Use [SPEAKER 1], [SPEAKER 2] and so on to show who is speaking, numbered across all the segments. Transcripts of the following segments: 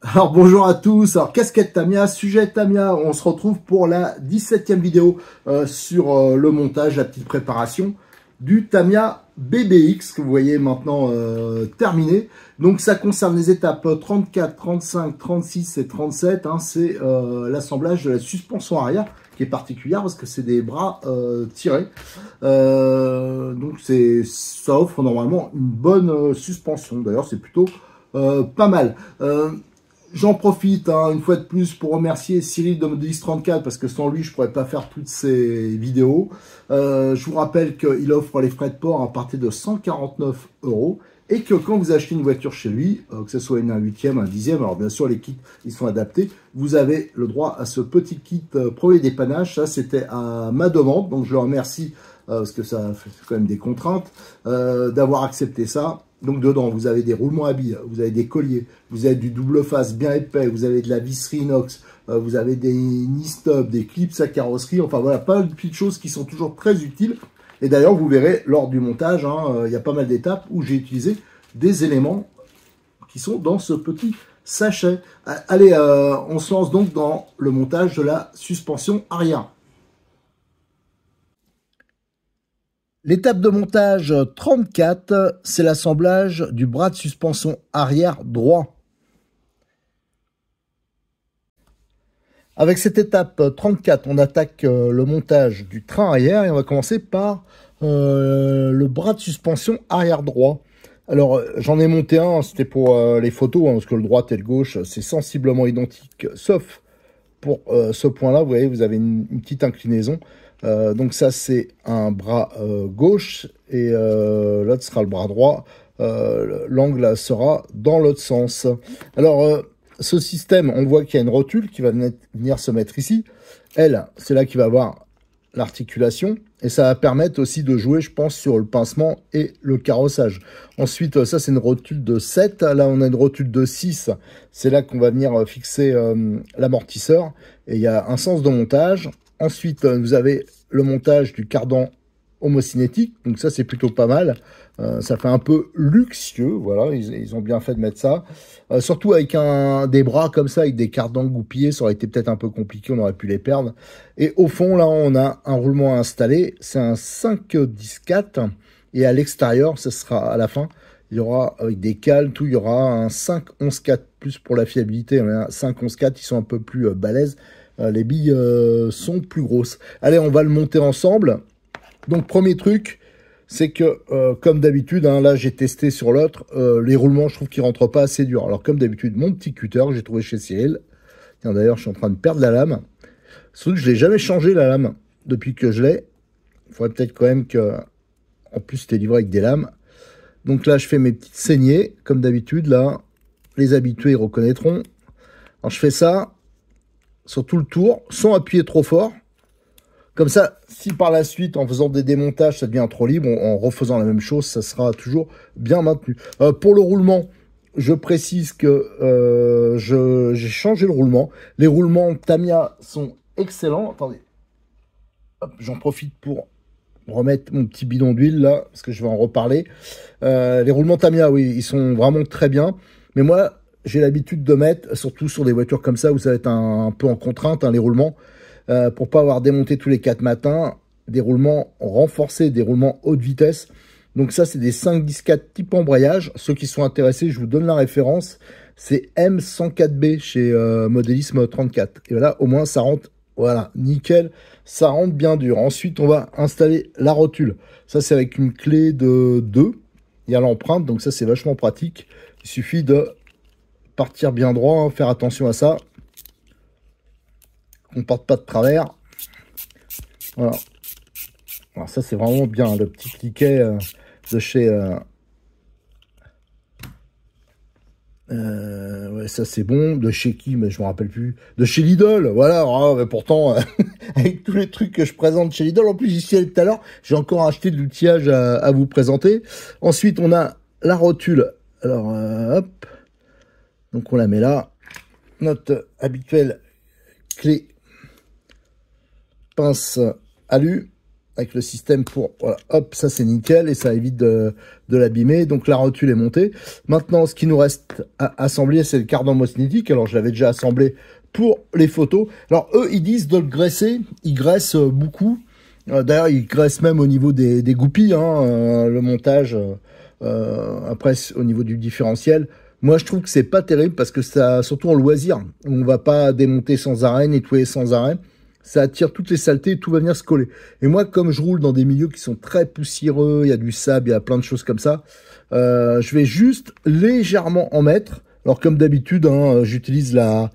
[SPEAKER 1] Alors bonjour à tous, alors casquette Tamiya, sujet Tamiya, on se retrouve pour la 17e vidéo sur le montage, la petite préparation du Tamiya BBX que vous voyez maintenant terminé. Donc ça concerne les étapes 34, 35, 36 et 37, hein, c'est l'assemblage de la suspension arrière qui est particulière parce que c'est des bras tirés. Donc ça offre normalement une bonne suspension, d'ailleurs c'est plutôt pas mal. J'en profite une fois de plus pour remercier Cyril de Modelis34 parce que sans lui je pourrais pas faire toutes ces vidéos. Je vous rappelle qu'il offre les frais de port à partir de 149 € et que quand vous achetez une voiture chez lui, que ce soit un 8e, un 10e, alors bien sûr les kits ils sont adaptés, vous avez le droit à ce petit kit premier dépannage. Ça c'était à ma demande, donc je le remercie parce que ça fait quand même des contraintes d'avoir accepté ça. Donc dedans, vous avez des roulements à billes, vous avez des colliers, vous avez du double face bien épais, vous avez de la visserie inox, vous avez des knee-stop, des clips à carrosserie, enfin voilà, pas de petites choses qui sont toujours très utiles. Et d'ailleurs, vous verrez lors du montage, il y a pas mal d'étapes où j'ai utilisé des éléments qui sont dans ce petit sachet. Allez, on se lance donc dans le montage de la suspension arrière. L'étape de montage 34, c'est l'assemblage du bras de suspension arrière droit. Avec cette étape 34, on attaque le montage du train arrière et on va commencer par le bras de suspension arrière droit. Alors, j'en ai monté un, c'était pour les photos, parce que le droit et le gauche, c'est sensiblement identique, sauf pour ce point-là, vous voyez, vous avez une petite inclinaison. Donc ça, c'est un bras gauche et l'autre sera le bras droit. L'angle sera dans l'autre sens. Alors, ce système, on voit qu'il y a une rotule qui va venir se mettre ici. Elle, c'est là qu'il va avoir l'articulation. Et ça va permettre aussi de jouer, je pense, sur le pincement et le carrossage. Ensuite, ça, c'est une rotule de 7. Là, on a une rotule de 6. C'est là qu'on va venir fixer l'amortisseur. Et il y a un sens de montage. Ensuite, vous avez le montage du cardan homocinétique. Donc ça, c'est plutôt pas mal. Ça fait un peu luxueux. Voilà, ils ont bien fait de mettre ça. Surtout avec des bras comme ça, avec des cardans goupillés, ça aurait été peut-être un peu compliqué. On aurait pu les perdre. Et au fond, là, on a un roulement installé. C'est un 5-10-4. Et à l'extérieur, ce sera à la fin. Il y aura, avec des cales, tout, il y aura un 5-11-4 plus pour la fiabilité. On a un 5-11-4, ils sont un peu plus balèzes. Les billes sont plus grosses. Allez, on va le monter ensemble. Donc, premier truc, c'est que, comme d'habitude, là, j'ai testé sur l'autre, les roulements, je trouve qu'ils rentrent pas assez dur. Alors, comme d'habitude, mon petit cutter que j'ai trouvé chez Cyril. Tiens, d'ailleurs, je suis en train de perdre la lame. Surtout que je l'ai jamais changé, la lame, depuis que je l'ai. Il faudrait peut-être quand même que... En plus, c'était livré avec des lames. Donc là, je fais mes petites saignées, comme d'habitude, là. Les habitués reconnaîtront. Alors, je fais ça sur tout le tour, sans appuyer trop fort. Comme ça, si par la suite, en faisant des démontages, ça devient trop libre, en refaisant la même chose, ça sera toujours bien maintenu. Pour le roulement, je précise que j'ai changé le roulement. Les roulements Tamiya sont excellents. Attendez, j'en profite pour remettre mon petit bidon d'huile là, parce que je vais en reparler. Les roulements Tamiya, oui, ils sont vraiment très bien. Mais moi, j'ai l'habitude de mettre, surtout sur des voitures comme ça, où ça va être un peu en contrainte, les roulements, pour pas avoir démonté tous les 4 matins, des roulements renforcés, des roulements haute vitesse. Donc ça, c'est des 5-10-4 type embrayage. Ceux qui sont intéressés, je vous donne la référence. C'est M104B chez Modélisme 34. Et voilà, au moins, ça rentre, voilà, nickel. Ça rentre bien dur. Ensuite, on va installer la rotule. Ça, c'est avec une clé de 2. Il y a l'empreinte, donc ça, c'est vachement pratique. Il suffit de partir bien droit, faire attention à ça. On ne parte pas de travers. Voilà. Alors ça, c'est vraiment bien. Le petit cliquet de chez... ouais, ça, c'est bon. De chez qui? Mais je me rappelle plus. De chez Lidl. Voilà. Oh, mais pourtant, avec tous les trucs que je présente chez Lidl, en plus, j'y suis allé tout à l'heure. J'ai encore acheté de l'outillage à vous présenter. Ensuite, on a la rotule. Alors, hop. Donc, on la met là. Notre habituelle clé pince alu. avec le système pour, voilà, hop, ça c'est nickel et ça évite de l'abîmer. Donc la rotule est montée. Maintenant, ce qui nous reste à assembler, c'est le cardan mosnitique. Alors je l'avais déjà assemblé pour les photos. Alors eux, ils disent de le graisser. Ils graissent beaucoup. D'ailleurs, ils graissent même au niveau des goupilles, hein, le montage. Après, au niveau du différentiel. Moi, je trouve que c'est pas terrible parce que ça, surtout en loisir, on va pas démonter sans arrêt, nettoyer sans arrêt. Ça attire toutes les saletés, tout va venir se coller. Et moi, comme je roule dans des milieux qui sont très poussiéreux, il y a du sable, il y a plein de choses comme ça, je vais juste légèrement en mettre. Alors, comme d'habitude, hein, j'utilise la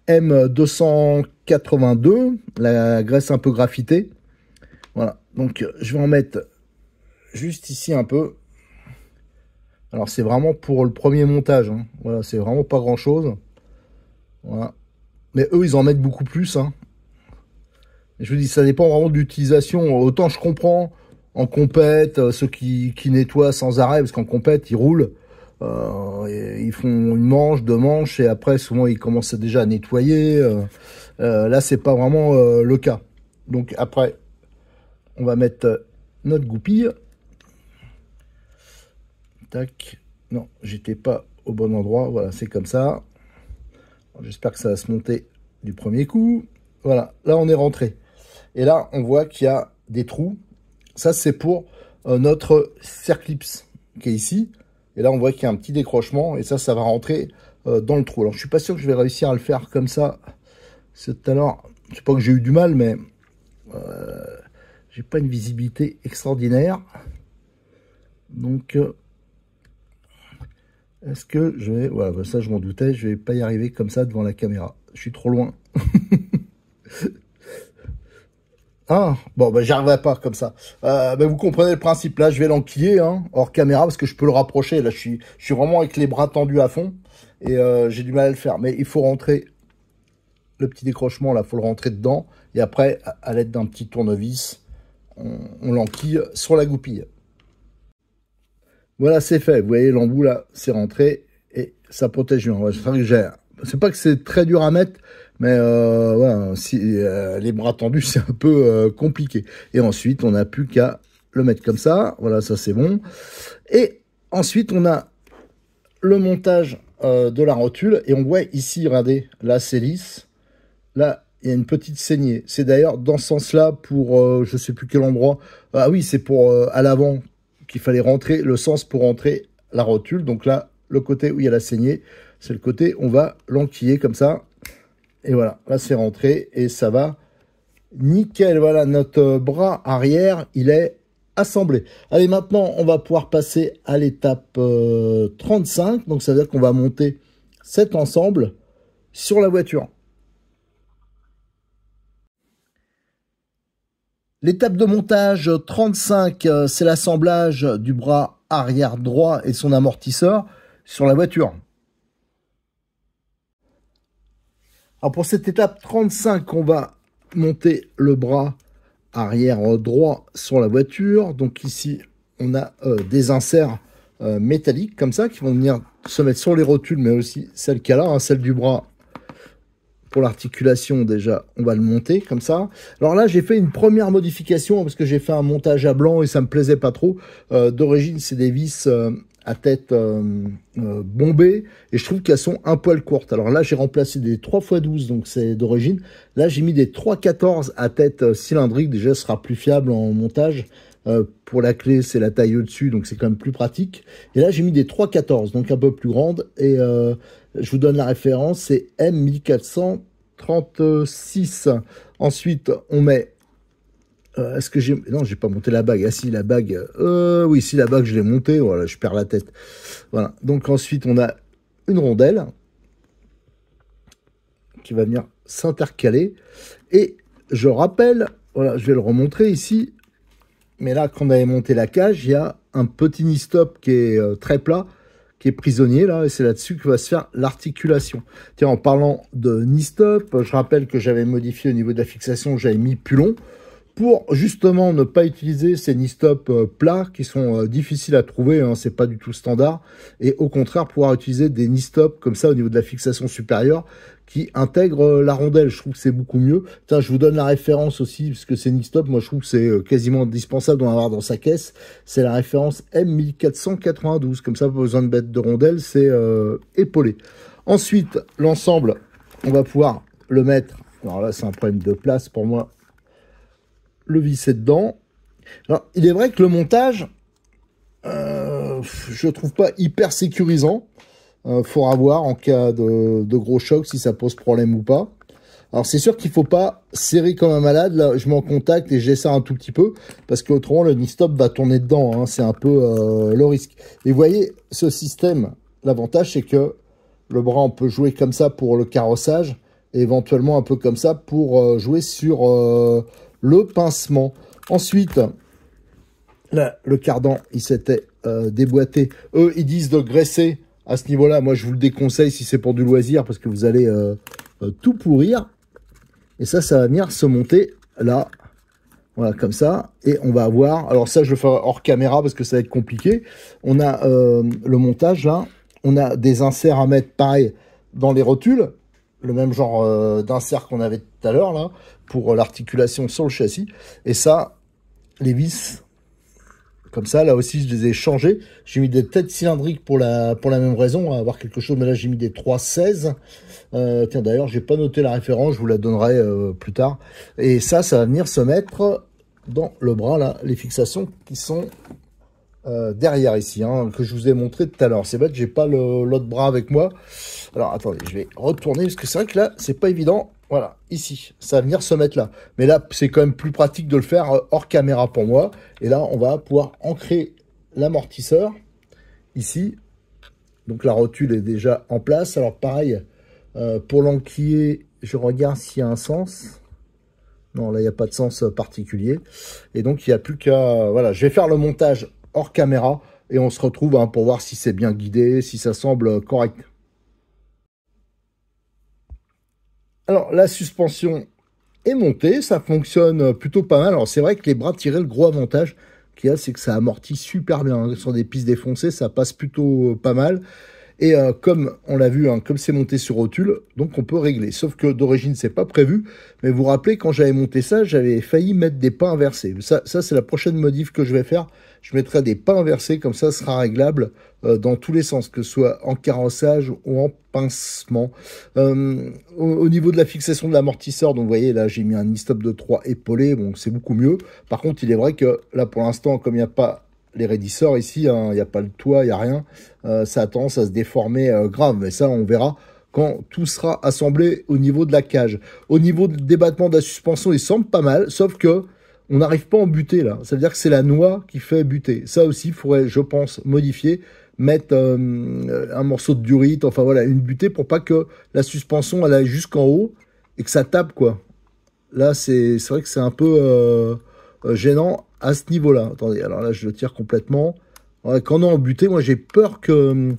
[SPEAKER 1] M282, la graisse un peu graphitée. Voilà, donc je vais en mettre juste ici un peu. Alors, c'est vraiment pour le premier montage. Hein. Voilà, c'est vraiment pas grand-chose. Voilà. Mais eux, ils en mettent beaucoup plus. Hein. Je vous dis, ça dépend vraiment de l'utilisation. Autant je comprends en compète, ceux qui nettoient sans arrêt, parce qu'en compète, ils roulent. Ils font une manche, deux manches, et après, souvent, ils commencent déjà à nettoyer. Là, c'est pas vraiment le cas. Donc, après, on va mettre notre goupille. Tac. Non, j'étais pas au bon endroit. Voilà, c'est comme ça. J'espère que ça va se monter du premier coup. Voilà, là on est rentré. Et là, on voit qu'il y a des trous. Ça, c'est pour notre Circlips qui est ici. Et là, on voit qu'il y a un petit décrochement. Et ça va rentrer dans le trou. Alors, je suis pas sûr que je vais réussir à le faire comme ça. C'est tout à l'heure, je sais pas que j'ai eu du mal, mais j'ai pas une visibilité extraordinaire. Donc... est-ce que je vais... voilà, ça je m'en doutais, je vais pas y arriver comme ça devant la caméra. Je suis trop loin. Ah, bon, ben j'y arriverai pas comme ça. Ben, vous comprenez le principe. Là, je vais l'enquiller, hein, hors caméra, parce que je peux le rapprocher. Là, je suis vraiment avec les bras tendus à fond. Et j'ai du mal à le faire. Mais il faut rentrer le petit décrochement, là, il faut le rentrer dedans. Et après, à l'aide d'un petit tournevis, on l'enquille sur la goupille. Voilà, c'est fait. Vous voyez, l'embout, là, c'est rentré et ça protège bien. C'est pas que c'est très dur à mettre, mais voilà, si, les bras tendus, c'est un peu compliqué. Et ensuite, on n'a plus qu'à le mettre comme ça. Voilà, ça, c'est bon. Et ensuite, on a le montage de la rotule. Et on voit ici, regardez, là, c'est lisse. Là, il y a une petite saignée. C'est d'ailleurs dans ce sens-là pour, je sais plus quel endroit. Ah oui, c'est pour à l'avant qu'il fallait rentrer, le sens pour rentrer la rotule. Donc là, le côté où il y a la saignée, c'est le côté, on va l'enquiller comme ça. Et voilà, là c'est rentré et ça va nickel. Voilà, notre bras arrière, il est assemblé. Allez, maintenant, on va pouvoir passer à l'étape 35. Donc ça veut dire qu'on va monter cet ensemble sur la voiture. L'étape de montage 35, c'est l'assemblage du bras arrière droit et son amortisseur sur la voiture. Alors pour cette étape 35, on va monter le bras arrière droit sur la voiture. Donc ici, on a des inserts métalliques comme ça qui vont venir se mettre sur les rotules, mais aussi celle qu'il y a là, hein, celle du bras. Pour l'articulation, déjà, on va le monter comme ça. Alors là, j'ai fait une première modification parce que j'ai fait un montage à blanc et ça me plaisait pas trop. D'origine, c'est des vis à tête bombée et je trouve qu'elles sont un poil courtes. Alors là, j'ai remplacé des 3x12, donc c'est d'origine. Là, j'ai mis des 3x14 à tête cylindrique. Déjà, ce sera plus fiable en montage. Pour la clé, c'est la taille au-dessus, donc c'est quand même plus pratique. Et là, j'ai mis des 3x14, donc un peu plus grandes. Et je vous donne la référence, c'est M1436. Ensuite, on met... est-ce que j'ai... Non, j'ai pas monté la bague. Ah si, la bague... oui, si, la bague, je l'ai montée. Voilà, je perds la tête. Voilà. Donc ensuite, on a une rondelle qui va venir s'intercaler. Et je rappelle, voilà, je vais le remontrer ici. Mais là, quand on avait monté la cage, il y a un petit nid-stop qui est très plat, qui est prisonnier, là, et c'est là-dessus que va se faire l'articulation. Tiens, en parlant de nid-stop, je rappelle que j'avais modifié au niveau de la fixation, j'avais mis plus long. pour justement ne pas utiliser ces knee-stop plats qui sont difficiles à trouver, hein, c'est pas du tout standard, et au contraire pouvoir utiliser des knee-stop comme ça au niveau de la fixation supérieure qui intègrent la rondelle. Je trouve que c'est beaucoup mieux. Tiens, je vous donne la référence aussi, puisque ces knee-stop, moi je trouve que c'est quasiment indispensable d'en avoir dans sa caisse. C'est la référence M1492, comme ça pas besoin de mettre de rondelle, c'est épaulé. Ensuite, l'ensemble, on va pouvoir le mettre, alors là c'est un problème de place pour moi, le visser dedans. Alors, il est vrai que le montage, je trouve pas hyper sécurisant. Faudra voir en cas de gros choc si ça pose problème ou pas. Alors c'est sûr qu'il faut pas serrer comme un malade. Là, je mets en contact et j'essaie un tout petit peu parce qu'autrement le knee-stop va tourner dedans. Hein. C'est un peu le risque. Et vous voyez, ce système, l'avantage c'est que le bras on peut jouer comme ça pour le carrossage et éventuellement un peu comme ça pour jouer sur le pincement. Ensuite, là, le cardan, il s'était déboîté. Eux, ils disent de graisser à ce niveau-là. Moi, je vous le déconseille si c'est pour du loisir parce que vous allez tout pourrir. Et ça va venir se monter là. Voilà, comme ça. Et on va avoir... Alors ça, je le ferai hors caméra parce que ça va être compliqué. On a le montage là. On a des inserts à mettre pareil dans les rotules. Le même genre d'insert qu'on avait tout à l'heure là. Pour l'articulation sur le châssis. Et ça, les vis, comme ça, là aussi, je les ai changés. J'ai mis des têtes cylindriques pour la même raison, à avoir quelque chose, mais là, j'ai mis des 316. Tiens, d'ailleurs, j'ai pas noté la référence, je vous la donnerai plus tard. Et ça va venir se mettre dans le bras, là, les fixations qui sont derrière ici, hein, que je vous ai montré tout à l'heure. C'est bête, j'ai pas l'autre bras avec moi. Alors, attendez, je vais retourner, parce que c'est vrai que là, c'est pas évident. Voilà, ici, ça va venir se mettre là. Mais là, c'est quand même plus pratique de le faire hors caméra pour moi. Et là, on va pouvoir ancrer l'amortisseur ici. Donc, la rotule est déjà en place. Alors, pareil, pour l'enquiller, je regarde s'il y a un sens. Non, là, il n'y a pas de sens particulier. Et donc, il n'y a plus qu'à... Voilà, je vais faire le montage hors caméra. Et on se retrouve hein, pour voir si c'est bien guidé, si ça semble correct. Alors, la suspension est montée, ça fonctionne plutôt pas mal. Alors, c'est vrai que les bras tirés, le gros avantage qu'il y a, c'est que ça amortit super bien. Sur des pistes défoncées, ça passe plutôt pas mal. Et comme on l'a vu, hein, comme c'est monté sur rotule, donc on peut régler. Sauf que d'origine, c'est pas prévu. Mais vous vous rappelez, quand j'avais monté ça, j'avais failli mettre des pas inversés. Ça c'est la prochaine modif que je vais faire. Je mettrai des pas inversés, comme ça sera réglable dans tous les sens, que ce soit en carrossage ou en pincement. Au niveau de la fixation de l'amortisseur, donc vous voyez, là j'ai mis un knee-stop de 3 épaulé, bon c'est beaucoup mieux. Par contre, il est vrai que là pour l'instant, comme il n'y a pas les raidisseurs ici, hein, il n'y a pas le toit, il n'y a rien, ça a tendance à se déformer grave, mais ça on verra quand tout sera assemblé au niveau de la cage. Au niveau du débattement de la suspension, il semble pas mal, sauf que on n'arrive pas en buter là. Ça veut dire que c'est la noix qui fait buter. Ça aussi, il faudrait, je pense, modifier, mettre un morceau de durite, enfin voilà, une butée pour pas que la suspension elle aille jusqu'en haut et que ça tape quoi. Là, c'est vrai que c'est un peu gênant à ce niveau-là. Attendez, alors là, je le tire complètement. Ouais, quand on est en butée, moi j'ai peur que...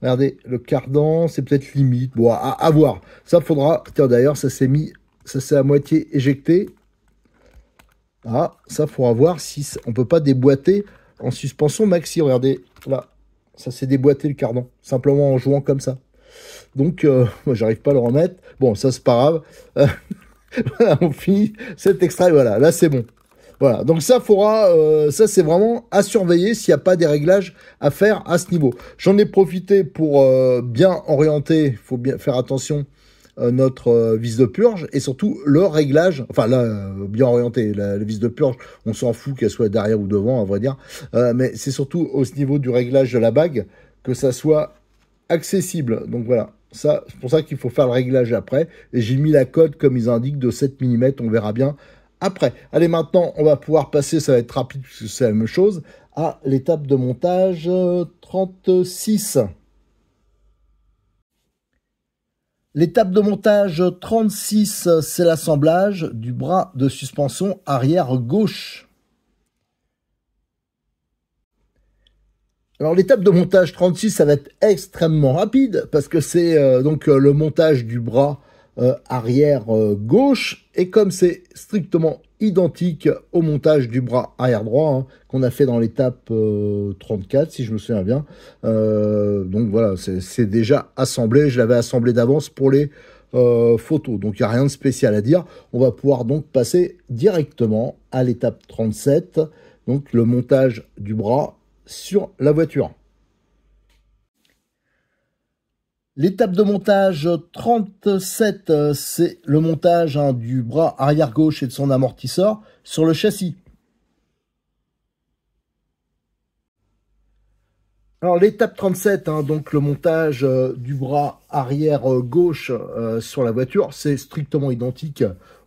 [SPEAKER 1] regardez, le cardan, c'est peut-être limite. Bon, à voir. Ça faudra... Tiens, d'ailleurs, ça s'est à moitié éjecté. Ah, ça, faudra voir si on peut pas déboîter en suspension maxi. Regardez, là, ça s'est déboîté le cardan, simplement en jouant comme ça. Donc, moi, j'arrive pas à le remettre. Bon, ça, c'est pas grave. Voilà, on finit cet extrait. Voilà, là, c'est bon. Voilà, donc ça, ça, c'est vraiment à surveiller s'il n'y a pas des réglages à faire à ce niveau. J'en ai profité pour bien orienter, il faut bien faire attention, notre vis de purge et surtout le réglage, enfin là, bien orienté, la vis de purge, on s'en fout qu'elle soit derrière ou devant, à vrai dire, mais c'est surtout au niveau du réglage de la bague que ça soit accessible. Donc voilà, ça, c'est pour ça qu'il faut faire le réglage après, et j'ai mis la cote comme ils indiquent de 7 mm, on verra bien après. Allez, maintenant, on va pouvoir passer, ça va être rapide puisque c'est la même chose, à l'étape de montage 36. L'étape de montage 36, c'est l'assemblage du bras de suspension arrière gauche. Alors l'étape de montage 36, ça va être extrêmement rapide parce que c'est donc le montage du bras arrière gauche. Et comme c'est strictement identique au montage du bras arrière droit, hein, qu'on a fait dans l'étape 34, si je me souviens bien. Donc voilà, c'est déjà assemblé. Je l'avais assemblé d'avance pour les photos. Donc il n'y a rien de spécial à dire. On va pouvoir donc passer directement à l'étape 37, donc le montage du bras sur la voiture. L'étape de montage 37, c'est le montage du bras arrière gauche et de son amortisseur sur le châssis. Alors l'étape 37, donc le montage du bras arrière gauche sur la voiture, c'est strictement identique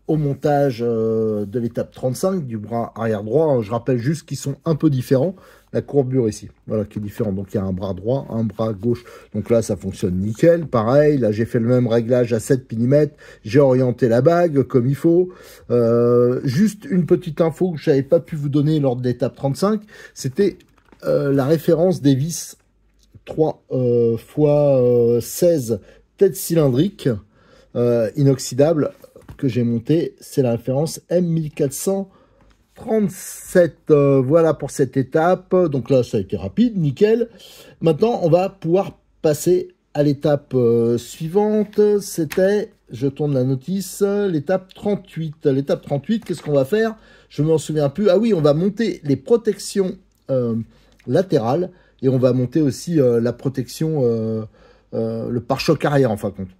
[SPEAKER 1] au montage de l'étape 35 du bras arrière droit. Je rappelle juste qu'ils sont un peu différents. La courbure ici, voilà, qui est différente. Donc il y a un bras droit, un bras gauche. Donc là, ça fonctionne nickel. Pareil, là, j'ai fait le même réglage à 7 mm. J'ai orienté la bague comme il faut. Juste une petite info que je n'avais pas pu vous donner lors de l'étape 35, c'était la référence des vis 3 x 16 tête cylindrique inoxydable que j'ai monté. C'est la référence M1437. Voilà pour cette étape. Donc là, ça a été rapide, nickel. Maintenant, on va pouvoir passer à l'étape suivante. C'était, je tourne la notice, l'étape 38. L'étape 38, qu'est-ce qu'on va faire? Je ne m'en souviens plus. Ah oui, on va monter les protections latérales et on va monter aussi la protection, le pare-choc arrière en fin de compte.